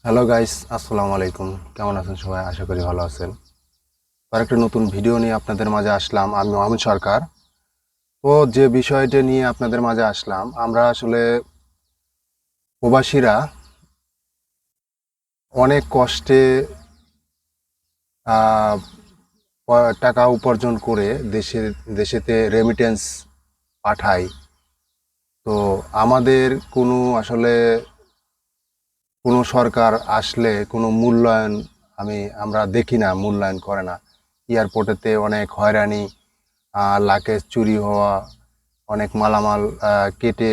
Hello guys, আসসালামু আলাইকুম। কেমন আছেন সবাই? আশা করি ভালো আছেন। আর একটা নতুন ভিডিও নিয়ে আপনাদের মাঝে আসলাম। আমি মোহাম্মদ সরকার। তো যে বিষয়টা নিয়ে আপনাদের মাঝে আসলাম, আমরা আসলে প্রবাসীরা অনেক কষ্টে আহ, টাকা উপার্জন করে দেশেতে রেমিটেন্স পাঠাই। তো আমাদের কোনো আসলে কোনো সরকার আসলে কোনো মূল্যায়ন আমরা দেখি না, মূল্যায়ন করে না। এয়ারপোর্টেতে অনেক হয়রানি, লাকেজ চুরি হওয়া, অনেক মালামাল কেটে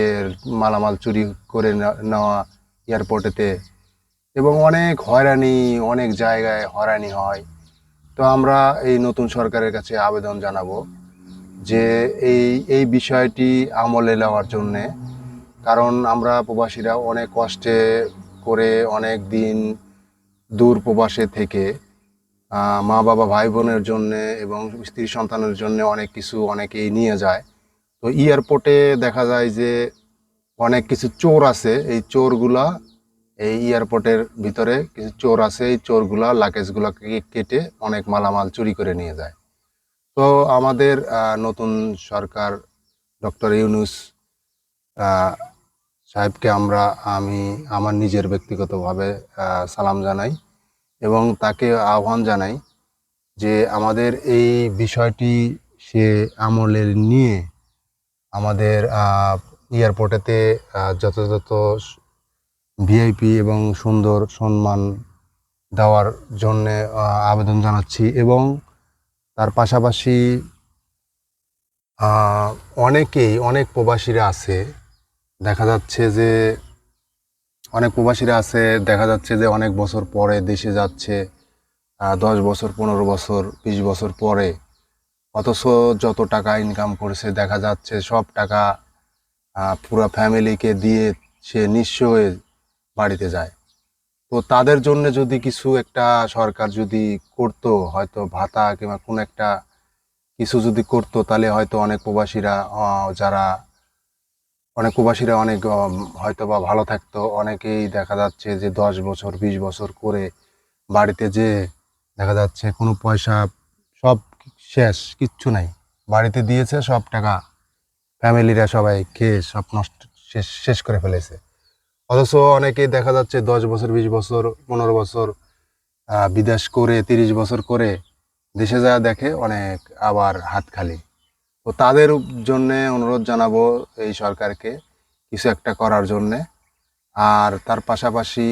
মালামাল চুরি করে নেওয়া এয়ারপোর্টেতে, এবং অনেক হয়রানি, অনেক জায়গায় হয়রানি হয়। তো আমরা এই নতুন সরকারের কাছে আবেদন জানাবো যে এই এই বিষয়টি আমলে নেওয়ার জন্যে। কারণ আমরা প্রবাসীরা অনেক কষ্টে করে অনেক দিন দূর প্রবাসে থেকে মা বাবা ভাই বোনের জন্যে এবং স্ত্রী সন্তানের জন্য অনেক কিছু অনেকেই নিয়ে যায়। তো এয়ারপোর্টে দেখা যায় যে অনেক কিছু চোর আছে। এই চোরগুলা এই এয়ারপোর্টের ভিতরে কিছু চোর আছে, এই চোরগুলা লাগেজগুলোকে কেটে অনেক মালামাল চুরি করে নিয়ে যায়। তো আমাদের নতুন সরকার ডক্টর ইউনূস আহ, সাহেবকে আমি আমার নিজের ব্যক্তিগতভাবে সালাম জানাই এবং তাকে আহ্বান জানাই যে আমাদের এই বিষয়টি সে আমলে নিয়ে আমাদের এয়ারপোর্টেতে যথাযথ ভিআইপি এবং সুন্দর সম্মান দেওয়ার জন্যে আবেদন জানাচ্ছি। এবং তার পাশাপাশি আহ, অনেক প্রবাসীরা আছে, দেখা যাচ্ছে যে অনেক বছর পরে দেশে যাচ্ছে, 10 বছর, 15 বছর, 20 বছর পরে। অথচ যত টাকা ইনকাম করেছে দেখা যাচ্ছে সব টাকা পুরো ফ্যামিলিকে দিয়ে সে নিঃস্ব হয়ে বাড়িতে যায়। তো তাদের জন্য যদি কিছু একটা সরকার যদি করতো, হয়তো ভাতা কিংবা কোনো একটা কিছু যদি করতো, তাহলে হয়তো অনেক প্রবাসীরা অনেক হয়তো বা ভালো থাকতো। অনেকেই দেখা যাচ্ছে যে 10 বছর, 20 বছর করে বাড়িতে যে দেখা যাচ্ছে কোনো পয়সা সব শেষ, কিচ্ছু নাই, বাড়িতে দিয়েছে সব টাকা, ফ্যামিলিরা সবাই খেয়ে সব নষ্ট, শেষ শেষ করে ফেলেছে। অথচ অনেকেই দেখা যাচ্ছে 10 বছর, 20 বছর, 15 বছর বিদেশ করে, 30 বছর করে দেশে যা দেখে অনেক আবার হাত খালি। তো তাদের জন্যে অনুরোধ জানাবো এই সরকারকে কিছু একটা করার জন্যে। আর তার পাশাপাশি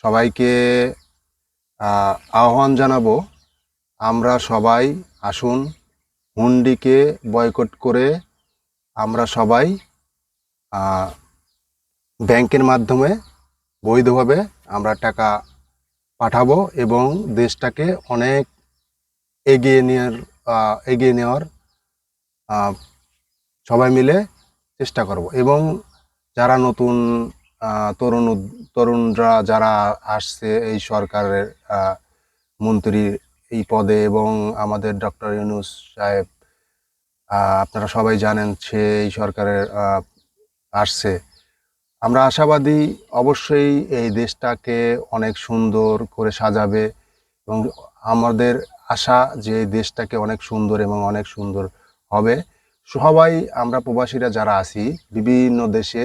সবাইকে আহ্বান জানাবো, আমরা সবাই আসুন, হুন্ডিকে বয়কট করে আমরা সবাই ব্যাংকের মাধ্যমে বৈধভাবে আমরা টাকা পাঠাবো এবং দেশটাকে অনেক এগিয়ে নেওয়ার আহ, সবাই মিলে চেষ্টা করব। এবং যারা নতুন তরুণরা যারা আসছে এই সরকারের মন্ত্রীর এই পদে, এবং আমাদের ডক্টর ইউনূস সাহেব, আপনারা সবাই জানেন সে এই সরকারের আসছে। আমরা আশাবাদী অবশ্যই এই দেশটাকে অনেক সুন্দর করে সাজাবে। এবং আমাদের আশা যে এই দেশটাকে অনেক সুন্দর এবং অনেক সুন্দর হবে। সবাই আমরা প্রবাসীরা যারা আছি বিভিন্ন দেশে,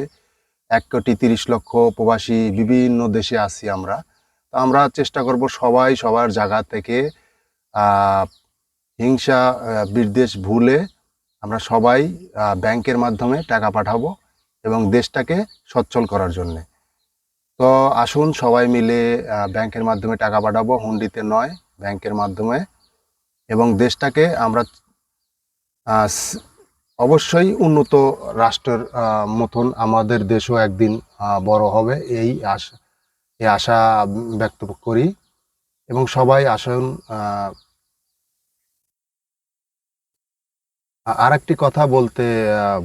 1,30,00,000 প্রবাসী বিভিন্ন দেশে আছি আমরা। তো আমরা চেষ্টা করব সবাই সবার জায়গা থেকে আহ, হিংসা বিদ্বেষ ভুলে আমরা সবাই ব্যাংকের মাধ্যমে টাকা পাঠাবো এবং দেশটাকে সচ্ছল করার জন্যে। তো আসুন সবাই মিলে ব্যাংকের মাধ্যমে টাকা পাঠাবো, হুন্ডিতে নয়, ব্যাংকের মাধ্যমে। এবং দেশটাকে আমরা আহ, স- অবশ্যই উন্নত রাষ্ট্রের মতন আমাদের দেশও একদিন বড় হবে, এই আশা ব্যক্ত করি। এবং সবাই আসুন। আরেকটি কথা বলতে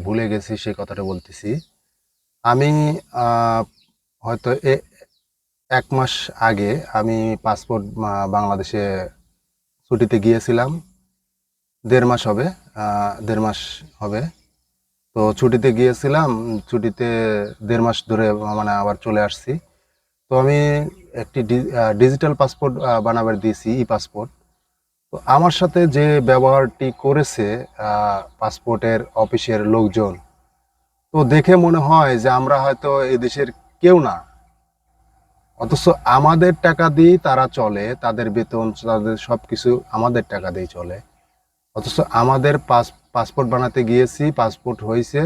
ভুলে গেছি, সেই কথাটা বলতেছি। আমি আহ, হয়তো 1 মাস আগে আমি পাসপোর্ট বাংলাদেশে ছুটিতে গিয়েছিলাম। 1.5 মাস হবে, 1.5 মাস হবে। তো ছুটিতে গিয়েছিলাম, ছুটিতে 1.5 মাস ধরে মানে আবার চলে আসছি। তো আমি একটি ডিজিটাল পাসপোর্ট বানাবার দিয়েছি, ই পাসপোর্ট। তো আমার সাথে যে ব্যবহারটি করেছে পাসপোর্টের অফিসের লোকজন, তো দেখে মনে হয় যে আমরা হয়তো এই দেশের কেউ না, অথচ আমাদের টাকা দিয়ে তারা চলে, তাদের বেতন, তাদের সবকিছু আমাদের টাকা দিয়ে চলে। অথচ আমাদের পাসপোর্ট বানাতে গিয়েছি, পাসপোর্ট হয়েছে,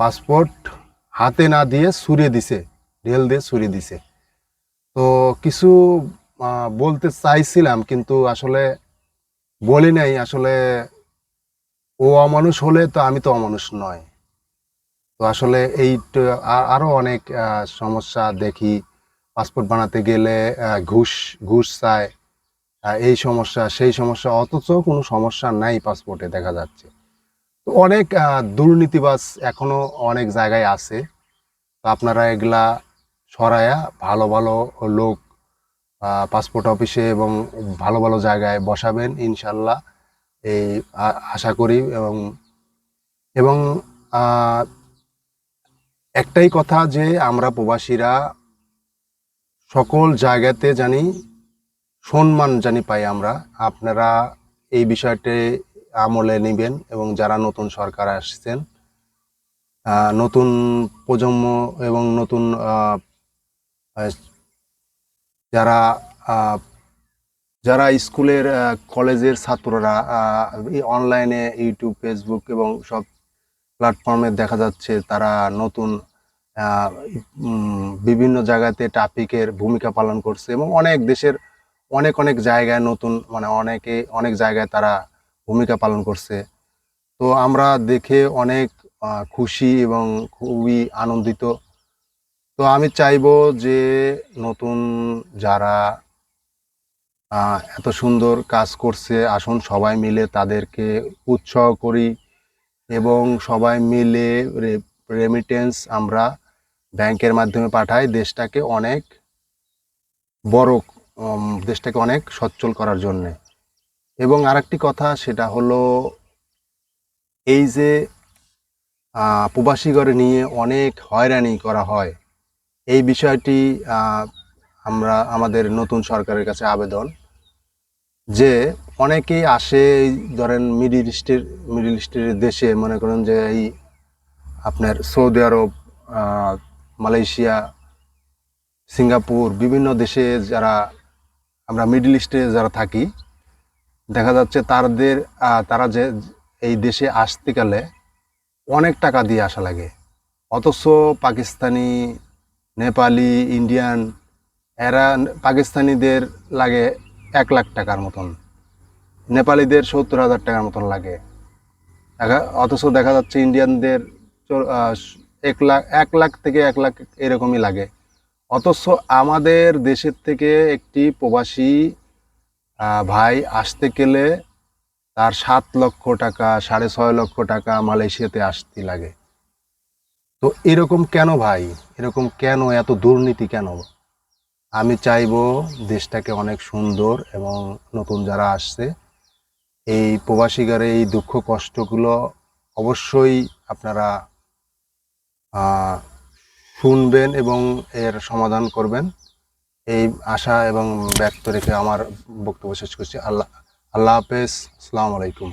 পাসপোর্ট হাতে না দিয়ে ছুঁড়ে দিছে, ঢেল দিয়ে ছুঁড়ে দিছে। তো কিছু বলতে চাইছিলাম, কিন্তু আসলে বলি নাই। আসলে ও অমানুষ হলে তো আমি তো অমানুষ নয়। তো আসলে আরো অনেক সমস্যা দেখি। পাসপোর্ট বানাতে গেলে ঘুষ ঘুষ চায়, এই সমস্যা সেই সমস্যা, অথচ কোনো সমস্যা নাই পাসপোর্টে দেখা যাচ্ছে। তো অনেক দুর্নীতিবাজ এখনো অনেক জায়গায় আছে। তো আপনারা এগুলা সরায়া ভালো ভালো লোক পাসপোর্ট অফিসে এবং ভালো ভালো জায়গায় বসাবেন ইনশাল্লাহ, এই আশা করি। এবং এবং আহ, একটাই কথা, যে আমরা প্রবাসীরা সকল জায়গাতে জানি সম্মান জানি পাই আমরা। আপনারা এই বিষয়টি আমলে নেবেন, এবং যারা নতুন সরকার আসছেন, নতুন প্রজন্ম এবং নতুন আহ, যারা আহ, যারা স্কুলের কলেজের ছাত্ররা অনলাইনে ইউটিউব, ফেসবুক এবং সব প্ল্যাটফর্মে দেখা যাচ্ছে তারা নতুন আহ, বিভিন্ন জায়গাতে ট্রাফিকের ভূমিকা পালন করছে, এবং অনেক দেশের অনেক অনেক জায়গায় নতুন, মানে অনেক জায়গায় তারা ভূমিকা পালন করছে। তো আমরা দেখে অনেক খুশি এবং খুবই আনন্দিত। তো আমি চাইবো যে নতুন যারা এত সুন্দর কাজ করছে, আসুন সবাই মিলে তাদেরকে উৎসাহ করি, এবং সবাই মিলে রেমিটেন্স আমরা ব্যাংকের মাধ্যমে পাঠাই, বড় দেশটাকে অনেক সচ্ছল করার জন্যে। এবং আরেকটি কথা, সেটা হলো এই যে প্রবাসী ঘরে নিয়ে অনেক হয়রানি করা হয়, এই বিষয়টি আমাদের নতুন সরকারের কাছে আবেদন, যে অনেকেই আসে, ধরেন মিডিল ইস্টের দেশে, মনে করেন যে এই আপনার সৌদি আরব, মালয়েশিয়া, সিঙ্গাপুর, বিভিন্ন দেশে যারা আমরা মিডল ইস্টে যারা থাকি, দেখা যাচ্ছে তারা যে এই দেশে আসতে গেলে অনেক টাকা দিয়ে আসা লাগে। অথচ পাকিস্তানি, নেপালি, ইন্ডিয়ান, এরা, পাকিস্তানিদের লাগে 1 লাখ টাকার মতন, নেপালিদের 70,000 টাকার মতন লাগে। অথচ দেখা যাচ্ছে ইন্ডিয়ানদের 1 লাখ থেকে 1 লাখ এরকমই লাগে। অথচ আমাদের দেশের থেকে একটি প্রবাসী ভাই আসতে গেলে তার 7 লক্ষ টাকা, 6.5 লক্ষ টাকা মালয়েশিয়াতে আসতে লাগে। তো এরকম কেন ভাই? এরকম কেন? এত দুর্নীতি কেন? আমি চাইবো দেশটাকে অনেক সুন্দর, এবং নতুন যারা আসছে এই প্রবাসীগারে এই দুঃখ কষ্টগুলো অবশ্যই আপনারা আহ, শুনবেন এবং এর সমাধান করবেন, এই আশা এবং ব্যক্ত রেখে আমার বক্তব্য শেষ করছি। আল্লাহ হাফেজ, আসসালামু আলাইকুম।